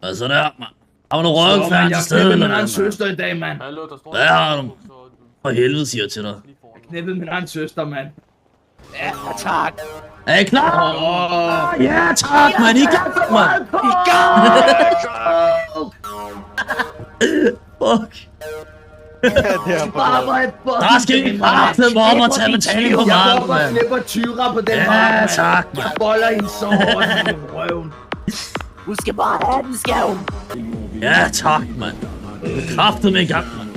Hvad så der, mand? Har du nogle røvfærd til stede, eller eller hvad? Jeg hvad, min søster i dag, mand. Hvad har du? For helvede, siger jeg til dig. Jeg knæppede min egen søster, mand. Ja, tak. Er I klar? Ja, tak, mand. I er gang, mand. I er gang. Fuck. Der skal ikke bare mig om at tage betaling på Jeg meget, går bare mand. knipper 20'er på den Ja, mand. tak, mand. Jeg boller hende så hårdt i røven. Du skal bare have den, skæv. Ja, tak, mand. Kraftet med i gang, mand.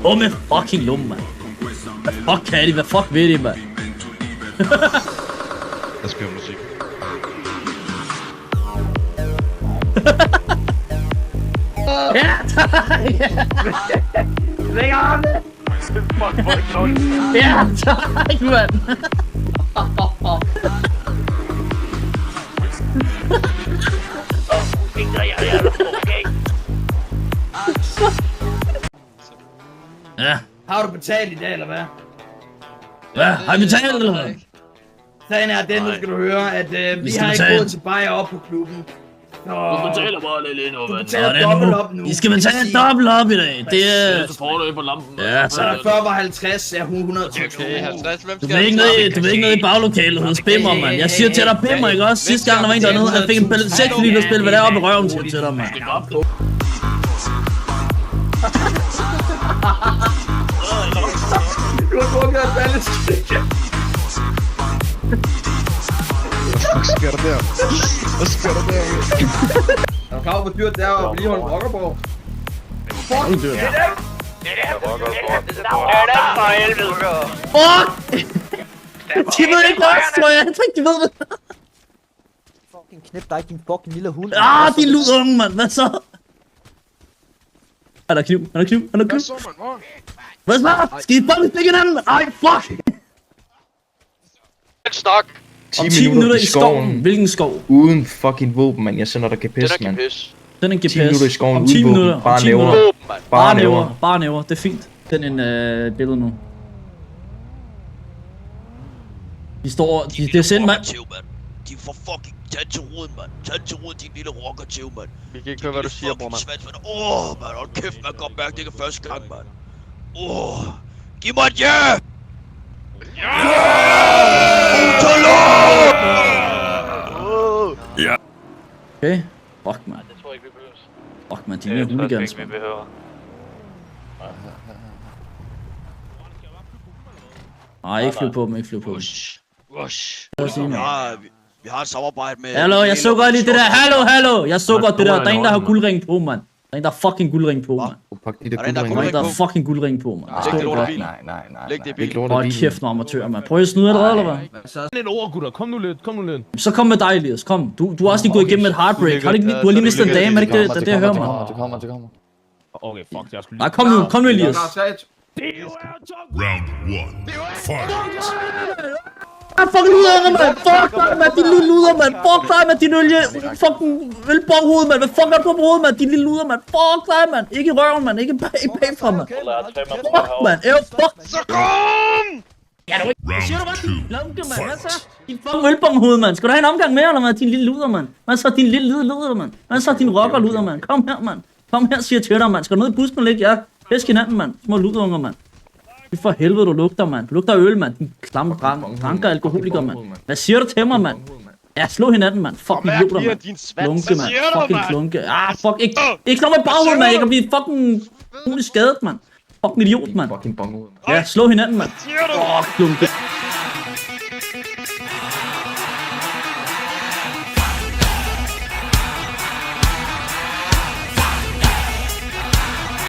Hvor med fucking lumme, mand. Hvad fuck kan de? Hvad fuck ved de, mand? Der spiller musik. Ja, tak. Læg armene. Ja, tak, mand. Ja, Har du betalt i dag, eller hvad? hvad? Har I betalt, eller hvad? Sagen er den, nu skal du høre, at vi skal har ikke betale. råd til bajer op på klubben. Så... Du betaler bare lidt endnu, Du mand. betaler Sådan dobbelt nu. op nu. I skal betale dobbelt op i dag. Det er... Så får du ind på lampen. Ja, Så tak. der før var 50, er 100. Okay, 50, hvem Du skal vil ikke ned i baglokalet hos Bimmer, mand. Jeg siger til dig, Bimmer, ikke også? Sidste gang, der var en dernede, han fik en 6 liter spil, hvad der er oppe i røven, siger jeg til dig, mand. Du har drukket af balleskrik. Hvad sker der der? Hvad sker der der? Er du klar over, hvor dyrt det er at blive holdt rocker på? Fuck! Det er dem! Fuck! De ved ikke også, tror jeg. Jeg tror ikke, de ved det. Fucking knip dig, din fucking lille hund. De luderunge, mand. Hvad så? Er der kniv? Er der kniv? Er der kniv? Hvad så, man? Hvor? Hvad så? Skal I fucking stikke hinanden, mand? Ej, fuck! Stok. Om 10 minutter i skoven. Hvilken skov? Uden fucking våben, mand. Jeg sender dig GPS, mand. Den er en GPS. 10 minutter i skoven Om uden 10 våben. minutter. Bare om 10 næver. minutter. Bare næver. Bare næver. Det er fint. Den en billede nu. De står... Det er sendt, mand. De får fucking tand til roden, mand. Tand til roden, din lille rockertæv, mand. Vi kan ikke høre, hvad du siger, bror, mand. Mand, hold kæft, man kan godt mærke, det ikke er første gang, mand. Giv mig et ja! Okay. Fuck, mand. Fuck, mand. De er mere hooligans, mand. Nej, ikke flyv på dem, ikke flyv på dem. Ush. Hvad siger man? Vi har et samarbejde med... Hallo, jeg så godt lige det der. Hallo. Jeg så godt det der. Der er en, der har guldring på, mand. Der er en, der har fucking guldring på, mand. Pak de der Er der en, der guldringe. Der er en, der på? har fucking guldring på, mand. Læg det lort i Forstår bilen. Nej. Læg det i Ikke bilen. lort af Hold bilen. kæft, nogle amatører, mand. Prøv at snyde allerede, eller hvad? Sådan en ord, gutter. Kom nu lidt. Så kom med dig, Elias. Kom. Du har også lige gået igennem et heartbreak. Har du, ikke lige, du har lige mistet en dame, er det ikke det, det jeg hører, mand? Det kommer. Okay, fuck, jeg skulle Nej, kom nu, Elias. Round one. Fight. Fuck luder, mand. Fuck dig, mand. Din lille luder, mand. Fuck dig, mand. Din olie. Fucking ølbonghoved, mand. Hvad fuck er du på hovedet, mand? Din lille luder, mand. Fuck dig, mand. Ikke i røven, mand. Ikke bagfra, mand. Fuck, mand. Fuck. Så kom! Round two. Lunke, mand. Hvad så? Din fucking ølbonghoved, mand. Skal du have en omgang mere, eller hvad? Din lille luder, mand. Hvad så? Din lille luder, mand. Hvad så? Din rocker luder, mand. Kom her, mand. Kom her, siger til dig, mand. Skal du ned i busken og ligge? Ja. Fisk hinanden, mand. Små luderunger, mand. Fy for helvede, du lugter, mand. Du lugter af øl, mand. Din klamme dranker alkoholiker, mand. Hvad siger du til mig, mand? Ja, slå hinanden, mand. Fucking luder, mand. Klunke, mand. Fucking klunke. Fuck. Ikke slå mig i baghovedet, mand. Jeg kan blive fucking muligt skadet, mand. Fucking idiot, mand. Fucking bonghoved. Ja, slå hinanden, mand. Fuck, klunke.